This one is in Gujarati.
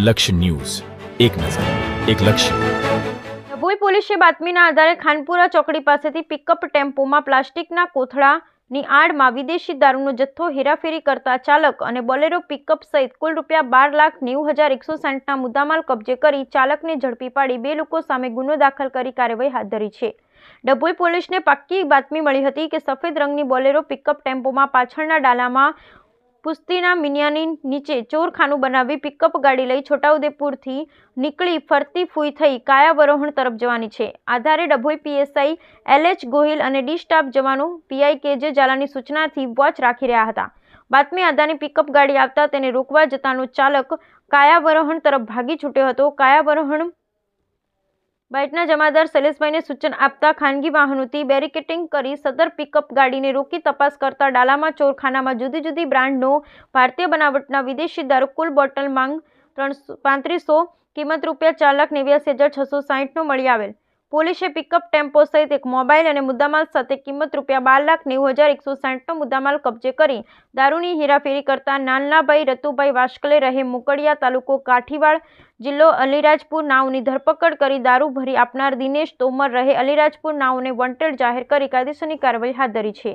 લક્ષ્ય ન્યૂઝ, એક નજર, એક લક્ષ્ય. ડભોઈ પોલીસે બાતમીના આધારે ખાનપુરા ચોકડી પાસેથી પિકઅપ ટેમ્પોમાં પ્લાસ્ટિકના કોથળાની આડમાં વિદેશી દારૂનો જથ્થો હેરાફેરી કરતા ચાલક અને બોલેરો પિકઅપ સહિત કુલ ₹12,90,160ના મુદ્દામાલ કબજે કરી ચાલકને ઝડપી પાડી 2 લોકો સામે ગુનો દાખલ કરી કાર્યવાહી હાથ ધરી છે. ડભોઈ પોલીસને પાક્કી બાતમી મળી હતી કે સફેદ રંગની બોલેરો પિકઅપ ટેમ્પોમાં પાછળના ડાલામાં પુસ્તીના મિનિયાની નીચે ચોરખાનું બનાવી પિકઅપ ગાડી લઈ છોટાઉદેપુરથી નીકળી ફરતી ફૂઈ થઈ કાયાવરોહણ તરફ જવાની છે. આધારે ડભોઈ પીએસઆઈ LH ગોહિલ અને ડી સ્ટાફ જવાનો PI KJ ઝાલાની સૂચનાથી વોચ રાખી રહ્યા હતા. બાતમી આધારે પિકઅપ ગાડી આવતા તેને રોકવા જતાનો ચાલક કાયાવરોહણ તરફ ભાગી છૂટ્યો હતો. કાયાવરોહણ બાઇટના જમાદાર શૈલેષભાઈને સૂચન આપતા ખાનગી વાહનોથી બેરિકેટિંગ કરી સદર પિકઅપ ગાડીને રોકી તપાસ કરતા ડાલામાં ચોરખાનામાં જુદી જુદી બ્રાન્ડનો ભારતીય બનાવટના વિદેશી દારૂ કુલ બોટલ માંગ 3500 કિંમત ₹4,89,660નો મળી આવેલ. પોલીસે પિકઅપ ટેમ્પો સહિત એક મોબાઈલ અને મુદ્દામાલ સાથે કિંમત ₹12,90,160નો મુદ્દામાલ કબજે કરી દારૂની હેરાફેરી કરતા નાનલાભાઈ રતુભાઈ વાસ્કલે રહે મોકડિયા તાલુકો કાઠીવાડ જિલ્લો અલીરાજપુર નાઓની ધરપકડ કરી દારૂ ભરી આપનાર દિનેશ તોમર રહે અલીરાજપુર નાઓને વોન્ટેડ જાહેર કરી કાયદેસરની કાર્યવાહી હાથ ધરી છે.